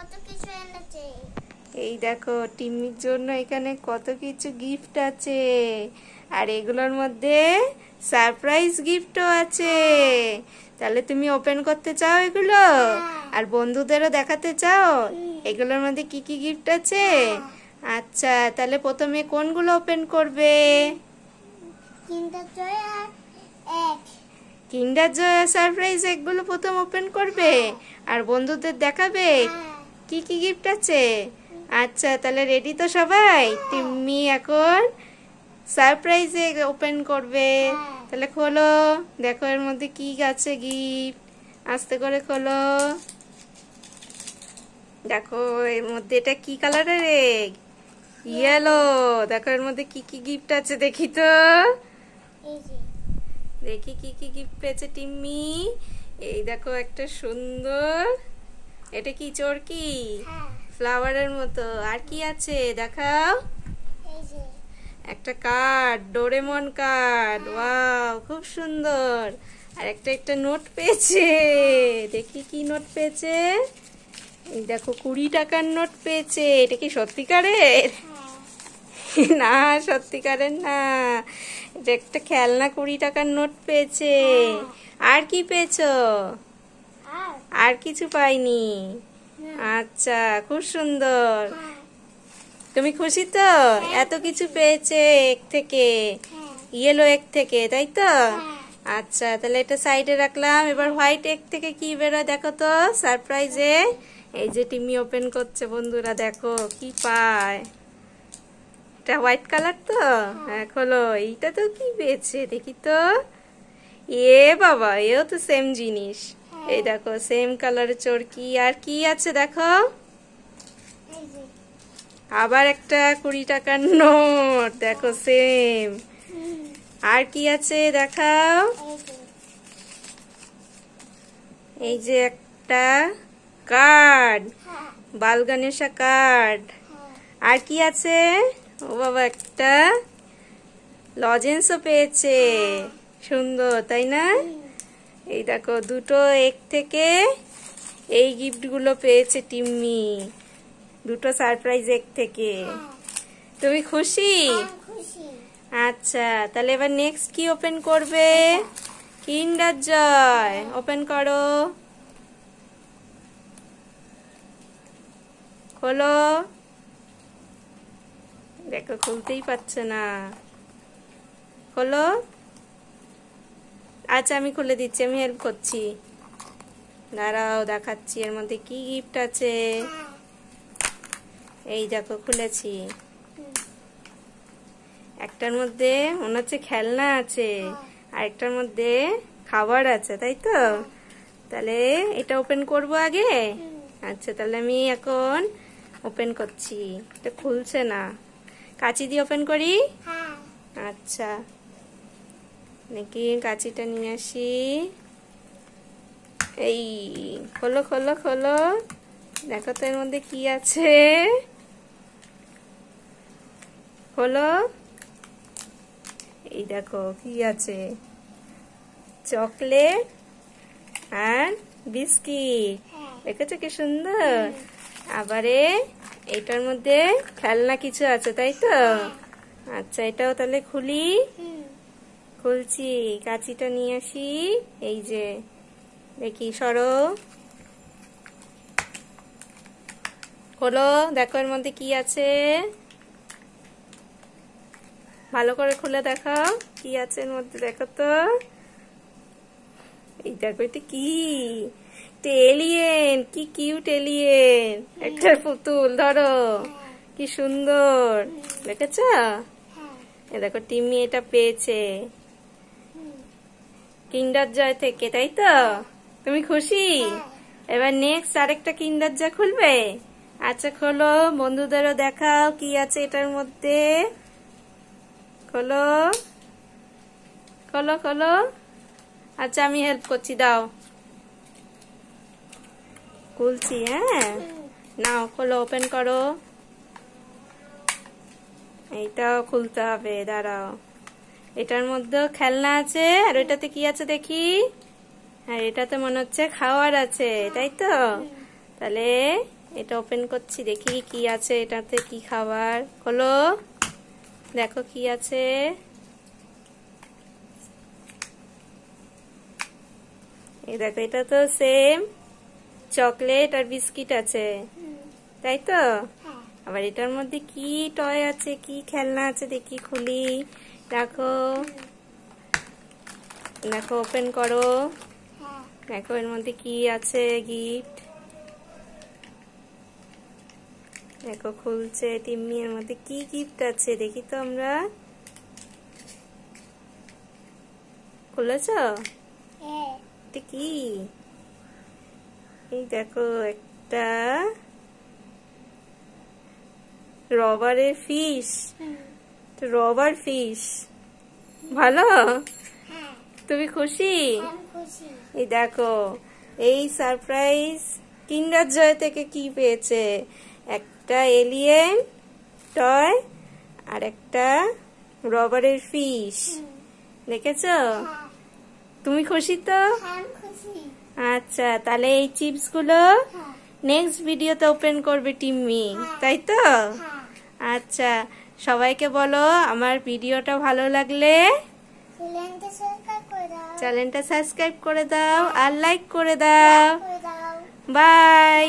কত কিছু এনেছে। এই দেখো টিমির জন্য এখানে কত কিছু গিফট আছে, আর এগুলোর মধ্যে সারপ্রাইজ গিফটও আছে। তাহলে তুমি ওপেন করতে চাও এগুলো, আর বন্ধুদেরও দেখাতে চাও এগুলোর মধ্যে কি কি গিফট আছে? আচ্ছা, তাহলে প্রথমে কোনগুলো ওপেন করবে? কিন্ডার জয় আর এক। কিন্ডার জয় সারপ্রাইজ এগুলো প্রথম ওপেন করবে, আর বন্ধুদের দেখাবে কি কি গিফট আছে। আচ্ছা, তাহলে রেডি তো সবাই? তুমি এখন সারপ্রাইজ ওপেন করবে। তাহলে খোলো, দেখো এর মধ্যে কি আছে গিফট। আস্তে করে খোলো। দেখো এর মধ্যে এটা কি কালারের এগ? ইয়েলো। দেখো এর মধ্যে কি কি গিফট আছে দেখি তো। দেখি কি কি গিফট পেয়েছে টিম্মি। এই দেখো একটা সুন্দর, এটা কি চরকি? ফ্লাওয়ারের মতো। আর কি আছে দেখাও। একটা কার্ড, ডোরেমন কার্ড। ওয়াও, খুব সুন্দর। আর একটা নোট পেয়েছে। দেখি কি নোট পেয়েছে। এই দেখো 20 টাকার নোট পেয়েছে। এটা কি সত্যিকারের? না, সত্যিকারের না, এটা একটা খেলনা 20 টাকার নোট পেয়েছে। আর কি পেয়েছো? আর কিছু পাইনি? আচ্ছা, খুব সুন্দর। তুমি খুশি তো? এত কিছু পেয়েছে এক থেকে, ইয়েলো এক থেকে, তাই তো? আচ্ছা, তাহলে এটা সাইডে রাখলাম। এবার হোয়াইট এক থেকে কি বেরোয় দেখো তো সারপ্রাইজে। এই যে টিমি ওপেন করছে, বন্ধুরা দেখো কি পায়। এটা হোয়াইট কালার তো? হ্যাঁ, খোলো। এইটা তো কি পেয়েছে দেখি তো। এ বাবা, এও তো সেম জিনিস। এই দেখো সেম কালারের চরকি। আর কি আছে দেখো। আবার একটা 20 টাকার নোট, দেখো সেম। আর কি আছে দেখাও। এই যে একটা কার্ড, বালগণেশা কার্ড। আর কি আছে? ও বাবা, একটা লজেন্সও পেয়েছে। সুন্দর, তাই না? এই দেখো দুটো এক থেকে এই গিফটগুলো পেয়েছে টিম্মি, দুটো সারপ্রাইজ এক থেকে। তুমি খুশি? আচ্ছা, তাহলে এবার নেক্সট কি ওপেন করবে? কিন্ডার জয় ওপেন করো। খোলো। দেখো খুলতেই পারছে না। খোলো। আচ্ছা, আমি খুলে দিচ্ছি, আমি হেল্প করছি। দাঁড়াও, দেখাচ্ছি এর মধ্যে কি গিফট আছে। এই দেখো খুলেছি। একটার মধ্যে মনে হচ্ছে খেলনা আছে, আর একটার মধ্যে খাবার আছে, তাই তো? তাহলে এটা ওপেন করব আগে। আচ্ছা, তাহলে আমি এখন ওপেন করছি। এটা খুলছে না, কাঁচি দিয়ে ওপেন করি। আচ্ছা, নাকি কাঁচিটা নিয়ে আসি। এই খোলো খোলো খোলো, দেখো তো এর মধ্যে কি আছে। খোলো। এই দেখো কি আছে, চকলেট আর বিস্কিট। দেখেছো কি সুন্দর। আবারে এটার মধ্যে খেলনা কিছু আছে, তাই তো? আচ্ছা, এটাও তাহলে খুলি। খুলছি, কাঁচিটা নিয়ে আসি। এই যে দেখি, সরো। খোলো, দেখো এর মধ্যে কি আছে। ভালো করে খুলে দেখাও কি আছে এর মধ্যে, দেখো তো। এই দেখো, এটা কি? এলিয়েন, কি কিউট এলিয়েন, একটা পুতুল। ধরো কি সুন্দর, দেখেছো? এ দেখো টিমি এটা পেয়েছে কিন্ডার জয় থেকে, তাই তো? তুমি খুশি? এবার নেক্সট আরেকটা কিন্ডার জয় খুলবে। আচ্ছা, খোলো, বন্ধুদেরও দেখাও কি আছে এটার মধ্যে। খোলো খোলো খোলো। আচ্ছা, আমি হেল্প করছি, দাও। খুলছি, হ্যাঁ, নাও খোলো, ওপেন করো। এইটাও খুলতে হবে, দাঁড়াও। এটার মধ্যে খেলনা আছে, আর ওইটাতে কি আছে দেখি। হ্যাঁ, এটাতে মনে হচ্ছে খাওয়ার আছে, তাই তো? তাহলে এটা ওপেন করছি, দেখি কি আছে এটাতে, কি খাবার। খোলো, দেখো কি আছে। এই দেখো, এটা তো সেম চকলেট আর বিস্কিট আছে, তাই তো? আবার এটার মধ্যে কি টয় আছে, কি খেলনা আছে, দেখি খুলি। দেখো দেখো, ওপেন করো, দেখো এর মধ্যে কি আছে, গিফট। দেখো খুলছে টিম্মি, এর মধ্যে কি গিফট আছে দেখি তো আমরা। খুলেছ? এটা কি? এই দেখো, একটা রবারের ফিশ, রবার ফিশ। ভালো? তুমি খুশি? এই দেখো, এই সারপ্রাইজ কিন্ডার জয় থেকে কি পেয়েছে, একটা এলিয়েন টয় আর একটা রবারের ফিশ। দেখেছো? তুমি খুশি তো? আচ্ছা, তাহলে এই চিপস গুলো নেক্সট ভিডিওতে ওপেন করবে টিম্মি, তাই তো? আচ্ছা, সবাইকে বলো আমার ভিডিওটা ভালো লাগলে চ্যানেলটা সাবস্ক্রাইব করে দাও আর লাইক করে দাও। বাই।